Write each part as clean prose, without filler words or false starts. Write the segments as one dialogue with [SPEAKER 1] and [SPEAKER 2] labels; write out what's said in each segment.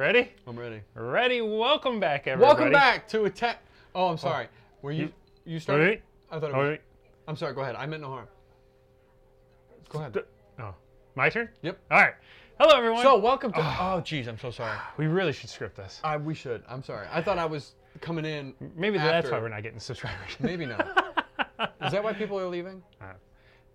[SPEAKER 1] Ready?
[SPEAKER 2] I'm ready.
[SPEAKER 1] Ready. Welcome back, everybody.
[SPEAKER 2] Welcome back to Attack. Oh, I'm sorry. Were you started?
[SPEAKER 1] Ready?
[SPEAKER 2] I thought it was. I'm sorry. Go ahead. I meant no harm. Go ahead.
[SPEAKER 1] Oh, my turn?
[SPEAKER 2] Yep.
[SPEAKER 1] All right. Hello, everyone.
[SPEAKER 2] So, welcome to. Oh, geez, I'm so sorry.
[SPEAKER 1] We really should script this.
[SPEAKER 2] We should. I'm sorry. I thought I was coming in.
[SPEAKER 1] Maybe
[SPEAKER 2] after.
[SPEAKER 1] that's why we're not getting subscribers.
[SPEAKER 2] Maybe not. Is that why people are leaving?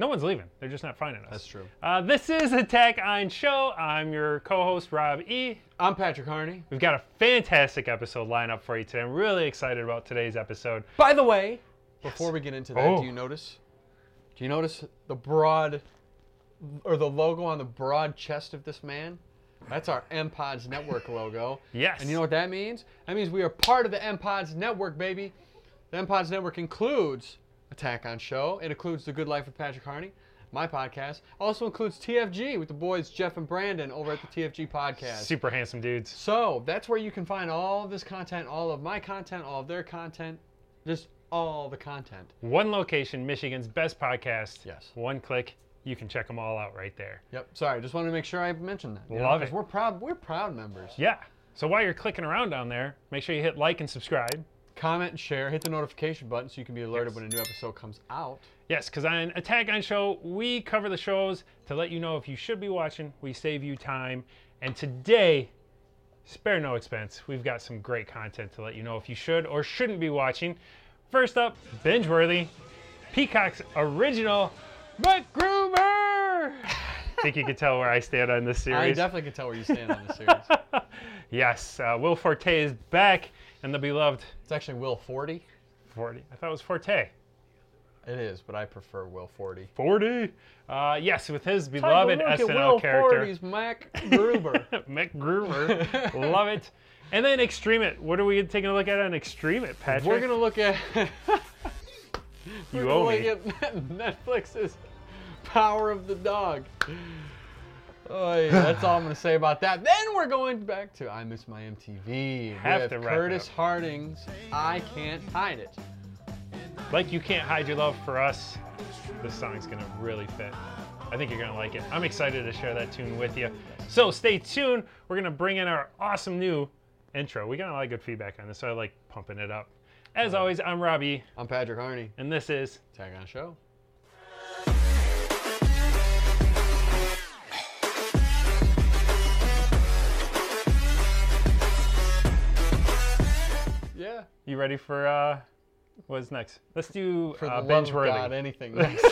[SPEAKER 1] No one's leaving. They're just not finding us.
[SPEAKER 2] That's true.
[SPEAKER 1] This is Attack on Show. I'm your co-host, Rob E.
[SPEAKER 2] I'm Patrick Harney.
[SPEAKER 1] We've got a fantastic episode lined up for you today. I'm really excited about today's episode.
[SPEAKER 2] By the way, before we get into that,
[SPEAKER 1] Oh.
[SPEAKER 2] do you notice the broad, or the logo on the broad chest of this man? That's our M-Pods Network logo.
[SPEAKER 1] Yes.
[SPEAKER 2] And you know what that means? That means we are part of the M-Pods Network, baby. The M-Pods Network includes Attack on Show. It includes The Good Life with Patrick Harney, my podcast. Also includes TFG with the boys Jeff and Brandon over at the TFG podcast.
[SPEAKER 1] Super handsome dudes.
[SPEAKER 2] So that's where you can find all of this content, all of my content, all of their content, just all the content.
[SPEAKER 1] One location, Michigan's best podcast.
[SPEAKER 2] Yes.
[SPEAKER 1] One click. You can check them all out right there.
[SPEAKER 2] Yep. Sorry, just wanted to make sure I mentioned that.
[SPEAKER 1] Love it.
[SPEAKER 2] We're proud. We're proud members.
[SPEAKER 1] Yeah. So while you're clicking around down there, make sure you hit like and subscribe.
[SPEAKER 2] Comment and share. Hit the notification button so you can be alerted when a new episode comes out.
[SPEAKER 1] Yes, because on Attack on Show, we cover the shows to let you know if you should be watching. We save you time. And today, spare no expense, we've got some great content to let you know if you should or shouldn't be watching. First up, Binge Worthy, Peacock's original MacGruber. I think you can tell where I stand on this series.
[SPEAKER 2] I definitely can tell where you stand on this series.
[SPEAKER 1] Yes, Will Forte is back and the beloved
[SPEAKER 2] It's actually Will 40.
[SPEAKER 1] 40. I thought it was Forte.
[SPEAKER 2] It is, but I prefer Will 40.
[SPEAKER 1] 40. Yes, with his beloved SNL character.
[SPEAKER 2] Will 40's MacGruber.
[SPEAKER 1] MacGruber. Love it. And then Extreme It. What are we taking a look at on Extreme It, Patrick?
[SPEAKER 2] We're going to look at...
[SPEAKER 1] You owe me.
[SPEAKER 2] Look at Netflix's Power of the Dog. Oh, yeah, that's all I'm going to say about that. Then we're going back to I Miss My MTV with Curtis Harding's I Can't Hide It.
[SPEAKER 1] Like You Can't Hide Your Love for Us. This song's going to really fit. I think you're going to like it. I'm excited to share that tune with you. So stay tuned. We're going to bring in our awesome new intro. We got a lot of good feedback on this, so I like pumping it up. As always, I'm Robbie.
[SPEAKER 2] I'm Patrick Harney.
[SPEAKER 1] And this is
[SPEAKER 2] Attack on Show. Yeah.
[SPEAKER 1] You ready for what's next? Let's do
[SPEAKER 2] For the
[SPEAKER 1] Binge
[SPEAKER 2] love
[SPEAKER 1] Worthy.
[SPEAKER 2] of God, anything next.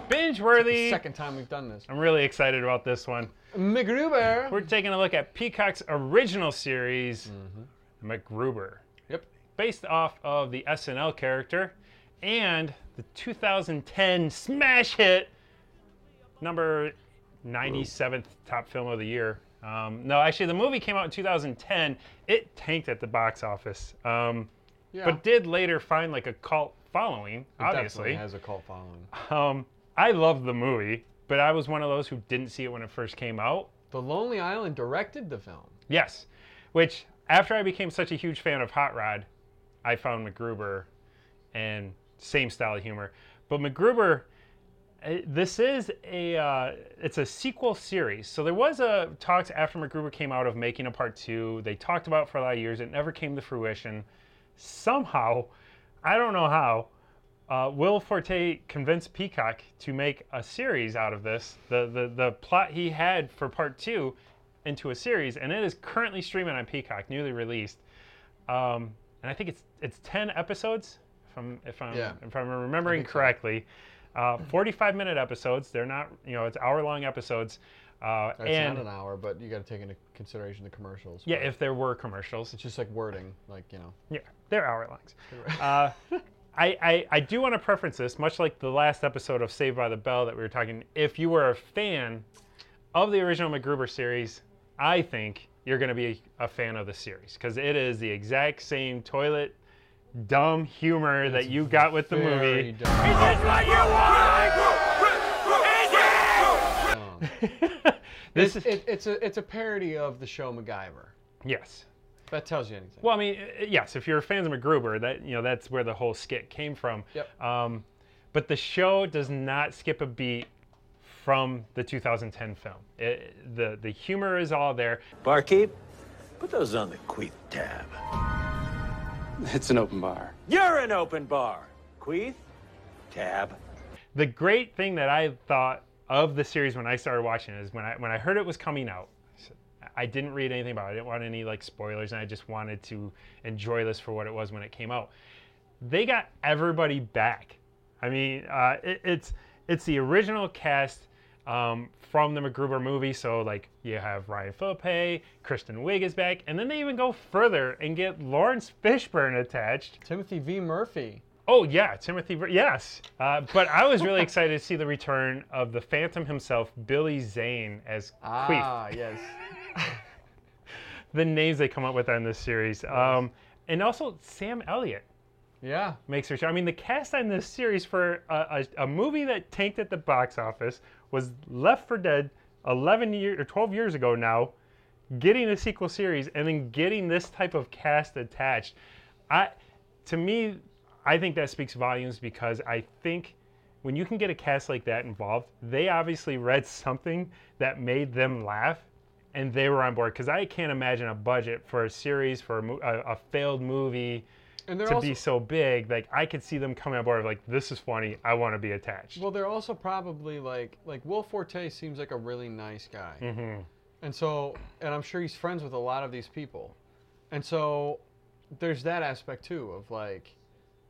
[SPEAKER 1] Binge Worthy.
[SPEAKER 2] Second time we've done this.
[SPEAKER 1] I'm really excited about this one.
[SPEAKER 2] MacGruber.
[SPEAKER 1] We're taking a look at Peacock's original series, MacGruber.
[SPEAKER 2] Yep.
[SPEAKER 1] Based off of the SNL character and the 2010 smash hit, number 97th top film of the year. No, actually, the movie came out in 2010. It tanked at the box office, but did later find like a cult following, obviously.
[SPEAKER 2] It definitely has a cult following.
[SPEAKER 1] I loved the movie, but I was one of those who didn't see it when it first came out.
[SPEAKER 2] The Lonely Island directed the film.
[SPEAKER 1] Yes, which after I became such a huge fan of Hot Rod, I found MacGruber and same style of humor. But MacGruber, this is it's a sequel series. So there was talks after MacGruber came out of making a part 2. They talked about it for a lot of years. It never came to fruition. Somehow, I don't know how, Will Forte convinced Peacock to make a series out of this. The plot he had for part 2 into a series, and it is currently streaming on Peacock, newly released. And I think it's 10 episodes, if I'm remembering correctly. 45-minute episodes. They're not, it's hour-long episodes.
[SPEAKER 2] That's not an hour, but you got to take into consideration the commercials.
[SPEAKER 1] Yeah, if there were commercials.
[SPEAKER 2] It's just like wording,
[SPEAKER 1] Yeah, they're hour-longs. I do want to preference this, much like the last episode of Saved by the Bell that we were talking. If you were a fan of the original MacGruber series, I think you're going to be a fan of the series because it is the exact same toilet dumb humor that you got with the movie.
[SPEAKER 2] Is this what you want? It's a parody of the show MacGyver.
[SPEAKER 1] Yes.
[SPEAKER 2] If that tells you anything.
[SPEAKER 1] Well, I mean, yes. If you're fans of MacGruber, that's where the whole skit came from.
[SPEAKER 2] Yep.
[SPEAKER 1] but the show does not skip a beat from the 2010 film. The humor is all there.
[SPEAKER 3] Barkeep, put those on the Queef tab.
[SPEAKER 4] It's an open bar.
[SPEAKER 3] You're an open bar. Queef, tab.
[SPEAKER 1] The great thing that I thought of the series when I started watching it is when I heard it was coming out, I didn't read anything about it. I didn't want any like spoilers, and I just wanted to enjoy this for what it was when it came out. They got everybody back. I mean, it's the original cast from the MacGruber movie. So like you have Ryan Philippe, Kristen Wiig is back, and then they even go further and get Lawrence Fishburne attached.
[SPEAKER 2] Timothy V. Murphy.
[SPEAKER 1] Oh yeah, yes. But I was really excited to see the return of the Phantom himself, Billy Zane as Queef.
[SPEAKER 2] Ah, yes.
[SPEAKER 1] The names they come up with on this series. And also Sam Elliott.
[SPEAKER 2] Yeah.
[SPEAKER 1] Makes her show. I mean, the cast on this series for a movie that tanked at the box office was Left 4 Dead 12 years ago now, getting a sequel series and then getting this type of cast attached. To me, I think that speaks volumes because I think when you can get a cast like that involved, they obviously read something that made them laugh and they were on board. Because I can't imagine a budget for a series, for a failed movie to be so big. Like, I could see them coming on board like, this is funny, I want to be attached.
[SPEAKER 2] Well, they're also probably like Will Forte seems like a really nice guy.
[SPEAKER 1] Mm-hmm.
[SPEAKER 2] And I'm sure he's friends with a lot of these people. And so there's that aspect too of like,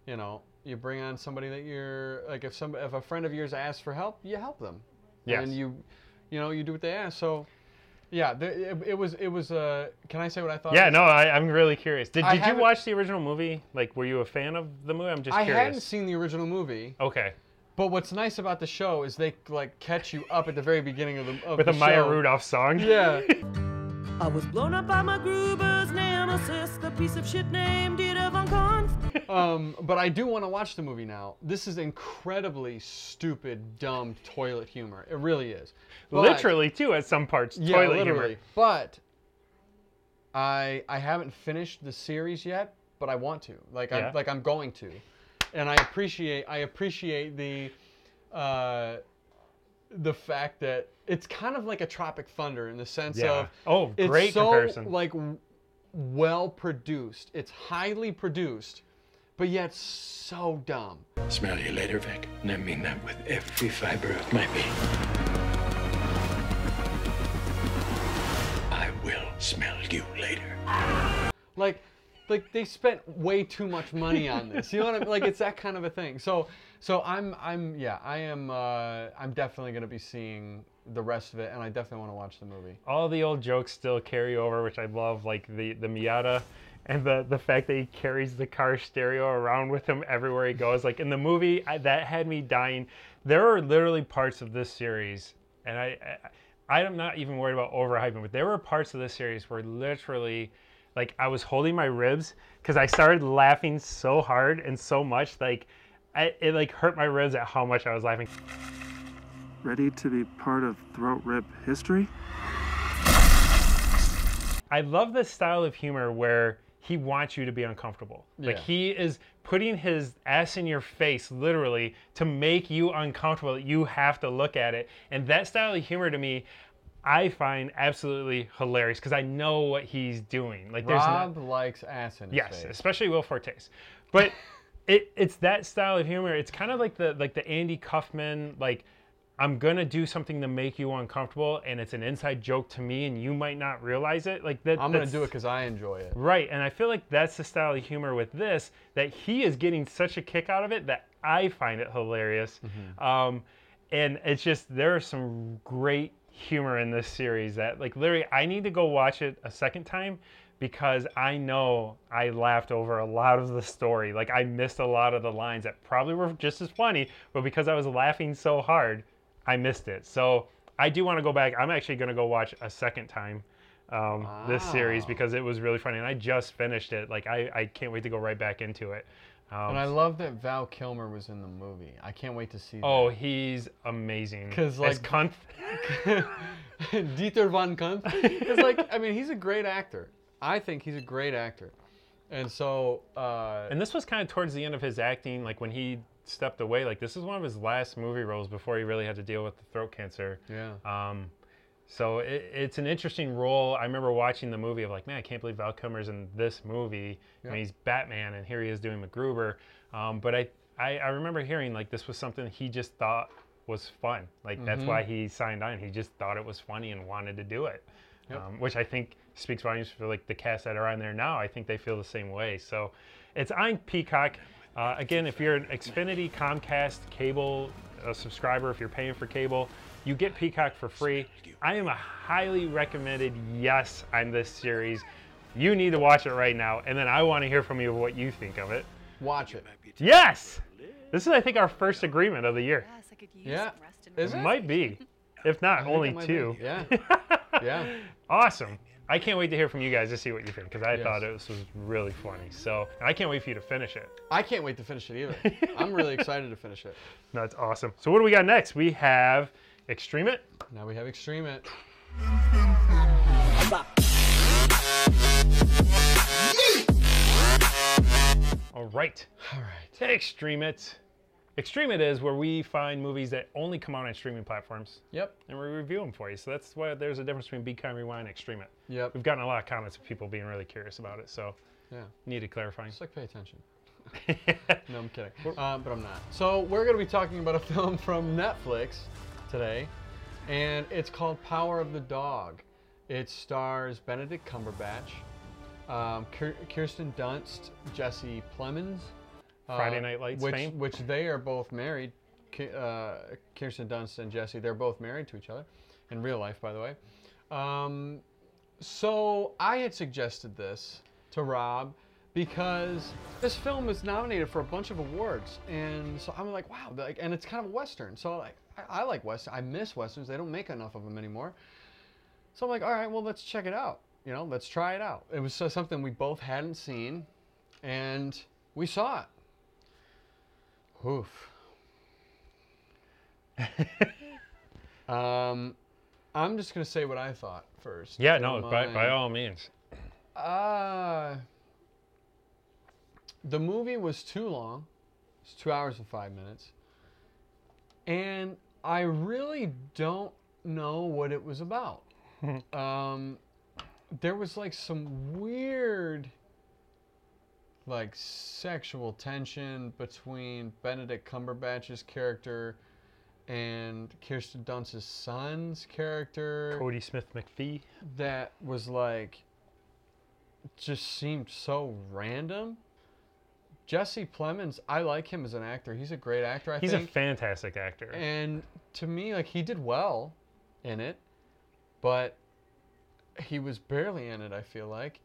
[SPEAKER 2] you know, you bring on somebody that you're like, if a friend of yours asks for help, you help them.
[SPEAKER 1] Yes.
[SPEAKER 2] And you do what they ask. So yeah, it was. Can I say what I thought?
[SPEAKER 1] Yeah, no, I'm really curious. Did you watch the original movie? Like, were you a fan of the movie? I'm just curious.
[SPEAKER 2] I hadn't seen the original movie.
[SPEAKER 1] Okay.
[SPEAKER 2] But what's nice about the show is they like catch you up at the very beginning of the show.
[SPEAKER 1] With a Maya Rudolph song.
[SPEAKER 2] Yeah.
[SPEAKER 5] I was blown up by MacGruber's nemesis, the piece of shit named Dieter von Kahn.
[SPEAKER 2] But I do want to watch the movie now. This is incredibly stupid, dumb toilet humor. It really is. But,
[SPEAKER 1] literally, too, at some parts.
[SPEAKER 2] Yeah,
[SPEAKER 1] toilet
[SPEAKER 2] literally.
[SPEAKER 1] humor.
[SPEAKER 2] But I haven't finished the series yet, but I want to. I'm going to. And I appreciate the fact that it's kind of like a Tropic Thunder in the sense of
[SPEAKER 1] great comparison.
[SPEAKER 2] Like well produced. It's highly produced, but yet so dumb.
[SPEAKER 3] Smell you later, Vic. And I mean that with every fiber of my being. I will smell you later.
[SPEAKER 2] Like they spent way too much money on this. You know what I mean? Like it's that kind of a thing. So I'm definitely gonna be seeing the rest of it, and I definitely want to watch the movie.
[SPEAKER 1] All the old jokes still carry over, which I love, like the Miata and the fact that he carries the car stereo around with him everywhere he goes. Like in the movie, that had me dying. There are literally parts of this series, and I'm not even worried about overhyping, but there were parts of this series where literally, like, I was holding my ribs because I started laughing so hard and so much, like, it like hurt my ribs at how much I was laughing.
[SPEAKER 6] Ready to be part of throat rip history?
[SPEAKER 1] I love this style of humor where he wants you to be uncomfortable. Like, he is putting his ass in your face, literally, to make you uncomfortable. You have to look at it. And that style of humor, to me, I find absolutely hilarious because I know what he's doing. Like,
[SPEAKER 2] Rob likes ass in his face.
[SPEAKER 1] Yes, especially Will Forte's. But it's that style of humor. It's kind of like the Andy Kaufman, like, I'm gonna do something to make you uncomfortable, and it's an inside joke to me, and you might not realize it. Like that,
[SPEAKER 2] I'm gonna do it because I enjoy it.
[SPEAKER 1] Right, and I feel like that's the style of humor with this, that he is getting such a kick out of it that I find it hilarious. Mm-hmm. And it's just, there is some great humor in this series that, like, literally, I need to go watch it a second time because I know I laughed over a lot of the story. Like, I missed a lot of the lines that probably were just as funny, but because I was laughing so hard, I missed it. So I do want to go back. I'm actually going to go watch a second time this series because it was really funny. And I just finished it. Like, I can't wait to go right back into it.
[SPEAKER 2] And I love that Val Kilmer was in the movie. I can't wait to see that.
[SPEAKER 1] Oh, he's amazing.
[SPEAKER 2] Because, like,
[SPEAKER 1] as Kunt.
[SPEAKER 2] Dieter von Kunt. Because, like, I mean, he's a great actor. I think he's a great actor. And so...
[SPEAKER 1] and this was kind of towards the end of his acting, like when he stepped away. Like, this is one of his last movie roles before he really had to deal with the throat cancer.
[SPEAKER 2] Yeah.
[SPEAKER 1] So it's an interesting role. I remember watching the movie of like, man, I can't believe Val Kilmer's in this movie. I mean, he's Batman, and here he is doing MacGruber. But I remember hearing like this was something he just thought was fun. Like, that's why he signed on. He just thought it was funny and wanted to do it, which I think speaks volumes for like the cast that are on there now. I think they feel the same way. So it's on Peacock. Again, if you're an Xfinity, Comcast, cable subscriber, if you're paying for cable, you get Peacock for free. I am a highly recommended yes on this series. You need to watch it right now, and then I want to hear from you of what you think of it.
[SPEAKER 2] Watch it.
[SPEAKER 1] Yes! This is, I think, our first agreement of the year.
[SPEAKER 5] Yes, I could use
[SPEAKER 2] Yeah.
[SPEAKER 5] some rest in
[SPEAKER 2] Is
[SPEAKER 5] my
[SPEAKER 2] it?
[SPEAKER 1] Might be. If not, only two.
[SPEAKER 2] Yeah. Yeah.
[SPEAKER 1] Awesome. I can't wait to hear from you guys to see what you think, because I
[SPEAKER 2] Yes.
[SPEAKER 1] thought this was really funny. So, and I can't wait for you to finish it.
[SPEAKER 2] I can't wait to finish it either. I'm really excited to finish it.
[SPEAKER 1] That's awesome. So what do we got next? We have Extreme It.
[SPEAKER 2] Now we have Extreme It.
[SPEAKER 1] All right.
[SPEAKER 2] All right.
[SPEAKER 1] Extreme It. Extreme It is where we find movies that only come out on streaming platforms,
[SPEAKER 2] Yep.
[SPEAKER 1] and we review them for you. So that's why there's a difference between Be Kind, Rewind, and Extreme It.
[SPEAKER 2] Yep.
[SPEAKER 1] We've gotten a lot of comments of people being really curious about it, so
[SPEAKER 2] Yeah.
[SPEAKER 1] needed clarifying.
[SPEAKER 2] Just like pay attention. No, I'm kidding. But I'm not. So we're going to be talking about a film from Netflix today, and it's called Power of the Dog. It stars Benedict Cumberbatch, Kirsten Dunst, Jesse Plemons.
[SPEAKER 1] Friday Night Lights fame.
[SPEAKER 2] Which they are both married. Kirsten Dunst and Jesse, they're both married to each other in real life, by the way. So I had suggested this to Rob because this film was nominated for a bunch of awards, and so I'm like, wow, and it's kind of a Western. So like, I like Western. I miss Westerns. They don't make enough of them anymore. So I'm like, all right, well, let's check it out. You know, let's try it out. It was something we both hadn't seen, and we saw it. Oof. I'm just gonna say what I thought first.
[SPEAKER 1] Yeah, no, by all means.
[SPEAKER 2] The movie was too long. It's 2 hours and 5 minutes. And I really don't know what it was about. There was like some weird like sexual tension between Benedict Cumberbatch's character and Kirsten Dunst's son's character.
[SPEAKER 1] Cody Smith McPhee.
[SPEAKER 2] That was like, just seemed so random. Jesse Plemons, I like him as an actor. He's a great actor, I think.
[SPEAKER 1] He's a fantastic actor.
[SPEAKER 2] And to me, like, he did well in it, but he was barely in it, I feel like.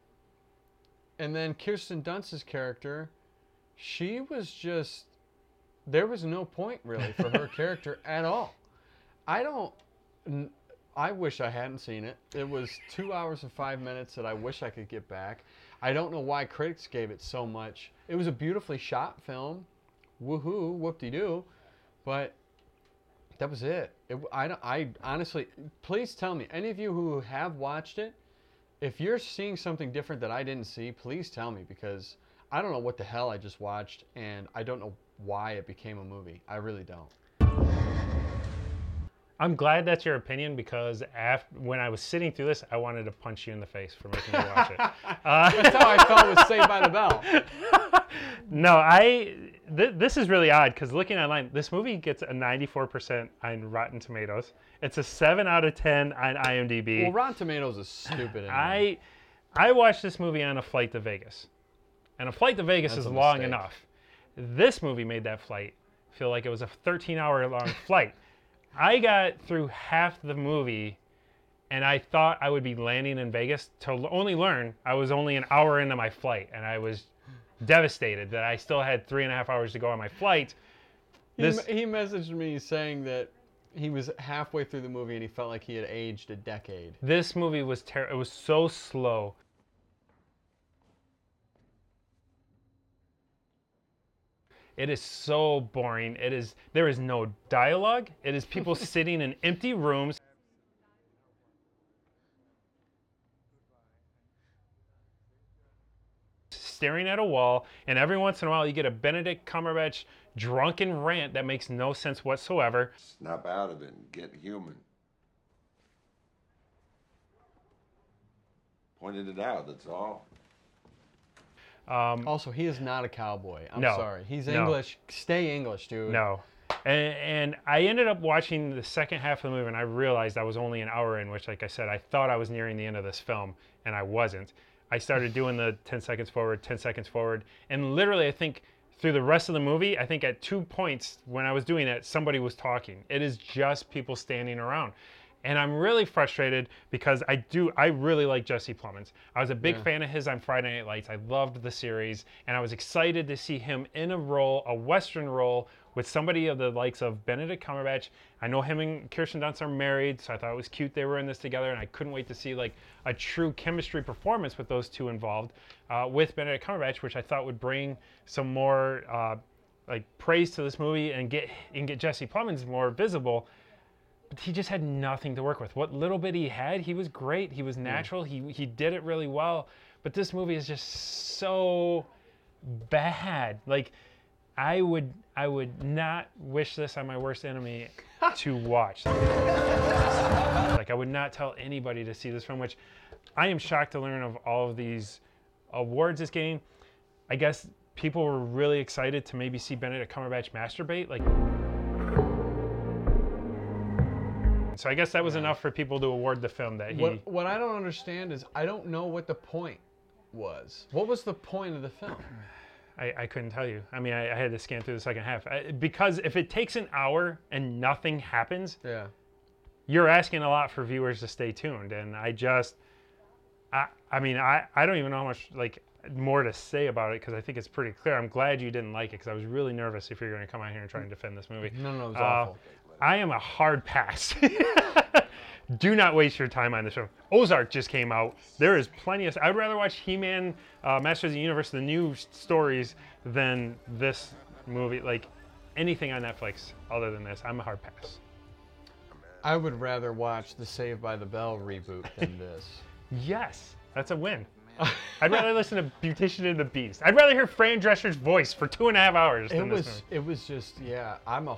[SPEAKER 2] And then Kirsten Dunst's character, she was just, there was no point really for her character at all. I wish I hadn't seen it. It was 2 hours and 5 minutes that I wish I could get back. I don't know why critics gave it so much. It was a beautifully shot film. Woohoo, whoop-de-doo. But that was it. I honestly, please tell me, any of you who have watched it, if you're seeing something different that I didn't see, please tell me, because I don't know what the hell I just watched, and I don't know why it became a movie. I really don't.
[SPEAKER 1] I'm glad that's your opinion, because when I was sitting through this, I wanted to punch you in the face for making me watch it.
[SPEAKER 2] That's how I felt with Saved by the Bell.
[SPEAKER 1] No, this is really odd, because looking online, this movie gets a 94% on Rotten Tomatoes. It's a 7 out of 10 on IMDb.
[SPEAKER 2] Well, Rotten Tomatoes is stupid anyway.
[SPEAKER 1] I watched this movie on a flight to Vegas. And a flight to Vegas
[SPEAKER 2] That's
[SPEAKER 1] is
[SPEAKER 2] a
[SPEAKER 1] long
[SPEAKER 2] mistake.
[SPEAKER 1] enough. This movie made that flight feel like it was a 13-hour long flight. I got through half the movie, and I thought I would be landing in Vegas to only learn I was only an hour into my flight, and I was devastated that I still had 3.5 hours to go on my flight.
[SPEAKER 2] He messaged me saying that he was halfway through the movie and he felt like he had aged a decade.
[SPEAKER 1] This movie was terrible. It was so slow. It is so boring. There is no dialogue. It is people sitting in empty rooms. staring at a wall, and every once in a while you get a Benedict Cumberbatch drunken rant that makes no sense whatsoever.
[SPEAKER 7] Snap out of it and get human. Pointed it out, that's all.
[SPEAKER 2] Also, he is not a cowboy. I'm
[SPEAKER 1] No.
[SPEAKER 2] sorry. He's
[SPEAKER 1] No.
[SPEAKER 2] English. Stay English, dude.
[SPEAKER 1] No. And I ended up watching the second half of the movie, and I realized I was only an hour in, which, like I said, I thought I was nearing the end of this film, and I wasn't. I started doing the 10 seconds forward, 10 seconds forward, and literally, I think through the rest of the movie, I think at 2 points when I was doing that, somebody was talking. It is just people standing around. And I'm really frustrated because I really like Jesse Plemons. I was a big fan of his on Friday Night Lights. I loved the series, and I was excited to see him in a role, a Western role, with somebody of the likes of Benedict Cumberbatch. I know him and Kirsten Dunst are married, so I thought it was cute they were in this together, and I couldn't wait to see like a true chemistry performance with those two involved, with Benedict Cumberbatch, which I thought would bring some more like praise to this movie and get Jesse Plemons more visible. But he just had nothing to work with. What little bit he had, he was great. He was natural. He did it really well. But this movie is just so bad. Like, I would not wish this on my worst enemy to watch. Like, I would not tell anybody to see this film, which I am shocked to learn of all of these awards it's getting. I guess people were really excited to maybe see Benedict Cumberbatch masturbate. Like, so I guess that was enough for people to award the film that he...
[SPEAKER 2] What I don't understand is I don't know what the point was. What was the point of the film?
[SPEAKER 1] I couldn't tell you. I mean, I had to scan through the second half. Because if it takes an hour and nothing happens, you're asking a lot for viewers to stay tuned. And I don't even know how much like more to say about it because I think it's pretty clear. I'm glad you didn't like it because I was really nervous if you're going to come out here and try and defend this movie.
[SPEAKER 2] No, it was awful.
[SPEAKER 1] I am a hard pass. Do not waste your time on this film. Ozark just came out. There is plenty of... I'd rather watch He-Man, Masters of the Universe, the new stories, than this movie. Like, anything on Netflix other than this, I'm a hard pass.
[SPEAKER 2] I would rather watch the Saved by the Bell reboot than this.
[SPEAKER 1] Yes, that's a win. I'd rather listen to Beautician and the Beast. I'd rather hear Fran Drescher's voice for 2.5 hours than this movie.
[SPEAKER 2] It was just, I'm a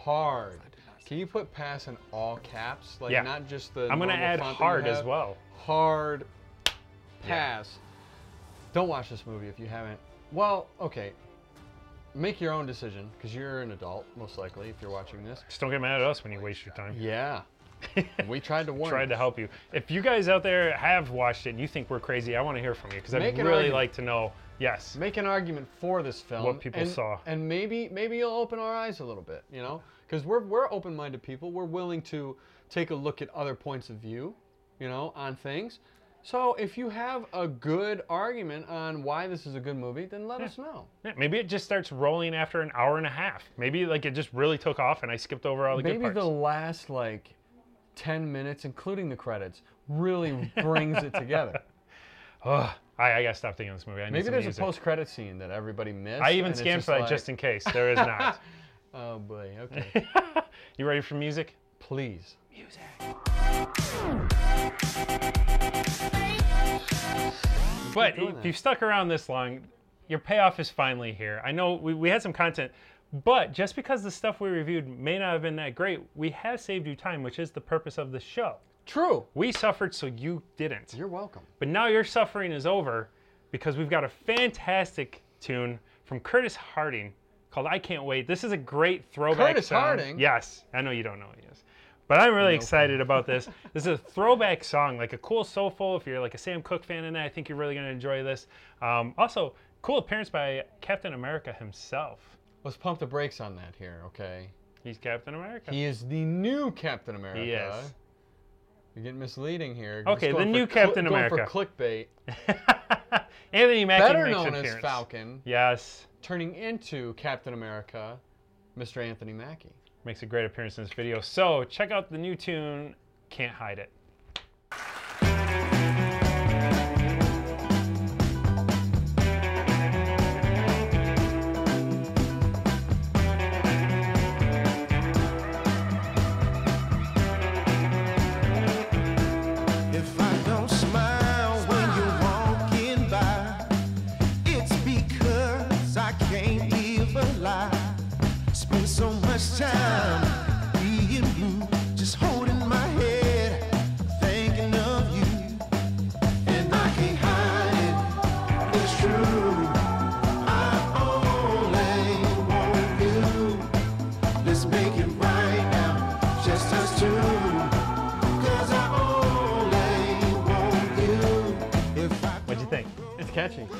[SPEAKER 2] hard... Can you put pass in all caps? Like not just the
[SPEAKER 1] I'm going to add hard as well.
[SPEAKER 2] Hard pass. Don't watch this movie if you haven't. Well, okay. Make your own decision because you're an adult, most likely, if you're watching this.
[SPEAKER 1] Just don't get mad at us when you waste your time.
[SPEAKER 2] Yeah. We tried to warn you.
[SPEAKER 1] Tried to help you. If you guys out there have watched it and you think we're crazy, I want to hear from you because I'd really like to know. Yes.
[SPEAKER 2] Make an argument for this film.
[SPEAKER 1] What people saw.
[SPEAKER 2] And maybe you'll open our eyes a little bit, you know? Because we're open-minded people. We're willing to take a look at other points of view, you know, on things. So if you have a good argument on why this is a good movie, then let us know. Yeah,
[SPEAKER 1] maybe it just starts rolling after an hour and a half. Maybe like it just really took off and I skipped over all the good parts.
[SPEAKER 2] Maybe the last like 10 minutes, including the credits, really brings it together.
[SPEAKER 1] I gotta stop thinking of this movie.
[SPEAKER 2] Maybe there's a post-credit scene that everybody missed.
[SPEAKER 1] I even scanned for that just in case. There is not.
[SPEAKER 2] Oh boy, okay.
[SPEAKER 1] You ready for music?
[SPEAKER 2] Please.
[SPEAKER 1] Music. But if you've stuck around this long, your payoff is finally here. I know we had some content, but just because the stuff we reviewed may not have been that great, we have saved you time, which is the purpose of the show.
[SPEAKER 2] True.
[SPEAKER 1] We suffered so you didn't.
[SPEAKER 2] You're welcome.
[SPEAKER 1] But now your suffering is over because we've got a fantastic tune from Curtis Harding called I Can't Wait. This is a great throwback
[SPEAKER 2] Curtis
[SPEAKER 1] song.
[SPEAKER 2] Harding?
[SPEAKER 1] Yes. I know you don't know who he is. But I'm really excited about this. This is a throwback song, like a cool soulful. If you're like a Sam Cooke fan in that, I think you're really going to enjoy this. Also, cool appearance by Captain America himself.
[SPEAKER 2] Let's pump the brakes on that here, okay?
[SPEAKER 1] He's Captain America.
[SPEAKER 2] He is the new Captain America.
[SPEAKER 1] He is.
[SPEAKER 2] You're getting misleading here.
[SPEAKER 1] Okay, the new Captain America.
[SPEAKER 2] Going for clickbait.
[SPEAKER 1] Anthony Mackie
[SPEAKER 2] Better
[SPEAKER 1] makes
[SPEAKER 2] known
[SPEAKER 1] an appearance.
[SPEAKER 2] as Falcon.
[SPEAKER 1] Yes.
[SPEAKER 2] Turning into Captain America, Mr. Anthony Mackie.
[SPEAKER 1] Makes a great appearance in this video. So check out the new tune, Can't Hide It.
[SPEAKER 8] If I don't smile when you're walking by, it's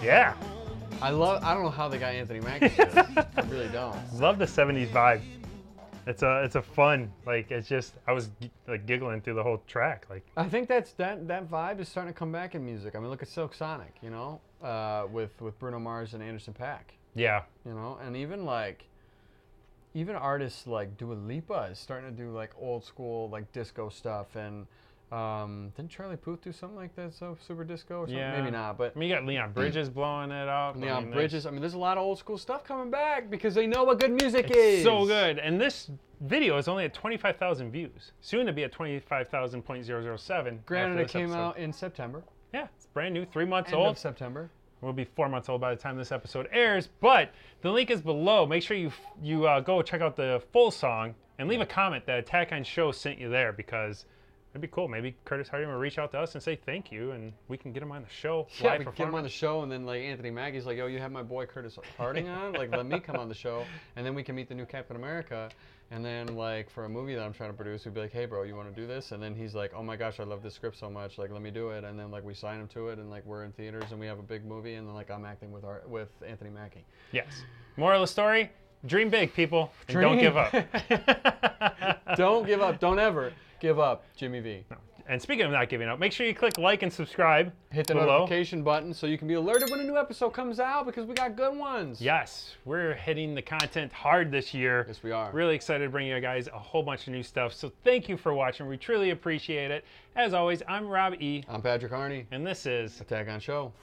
[SPEAKER 1] Yeah.
[SPEAKER 2] I don't know how they got Anthony Mackie for this. I really don't.
[SPEAKER 1] Love the 70s vibe. It's a fun, like, it's just, I was like giggling through the whole track. Like,
[SPEAKER 2] I think that vibe is starting to come back in music. I mean, look at Silk Sonic, you know, with Bruno Mars and Anderson .Paak.
[SPEAKER 1] yeah.
[SPEAKER 2] You know, and even artists like Dua Lipa is starting to do like old school like disco stuff, and didn't Charlie Puth do something like that? So super disco or something?
[SPEAKER 1] Yeah.
[SPEAKER 2] Maybe not, but
[SPEAKER 1] I mean, you got Leon Bridges blowing it up.
[SPEAKER 2] Leon Bridges. I mean, there's a lot of old school stuff coming back because they know what good music is.
[SPEAKER 1] So good. And this video is only at 25,000 views. Soon to be at 25,000.007.
[SPEAKER 2] Granted, it came out in September.
[SPEAKER 1] Yeah, it's brand new, 3 months
[SPEAKER 2] End
[SPEAKER 1] old.
[SPEAKER 2] of September.
[SPEAKER 1] We'll be 4 months old by the time this episode airs, but the link is below. Make sure you go check out the full song and leave a comment that Attack on Show sent you there, because it'd be cool. Maybe Curtis Harding will reach out to us and say thank you, and we can get him on the show.
[SPEAKER 2] Yeah, we can get him on the show, and then like Anthony Mackie's like, yo, you have my boy Curtis Harding on? Like, let me come on the show, and then we can meet the new Captain America. And then, like, for a movie that I'm trying to produce, we'd be like, hey, bro, you want to do this? And then he's like, oh, my gosh, I love this script so much. Like, let me do it. And then, like, we sign him to it, and, like, we're in theaters, and we have a big movie, and then, like, I'm acting with Anthony Mackie.
[SPEAKER 1] Yes. Moral of the story, dream big, people, and don't give up.
[SPEAKER 2] Don't give up. Don't ever give up, Jimmy V.
[SPEAKER 1] No. And speaking of not giving up, make sure you click like and subscribe.
[SPEAKER 2] Hit the notification button so you can be alerted when a new episode comes out, because we got good ones.
[SPEAKER 1] Yes, we're hitting the content hard this year.
[SPEAKER 2] Yes, we are.
[SPEAKER 1] Really excited to bring you guys a whole bunch of new stuff. So thank you for watching. We truly appreciate it. As always, I'm Rob E.
[SPEAKER 2] I'm Patrick Harney.
[SPEAKER 1] And this is
[SPEAKER 2] Attack on Show.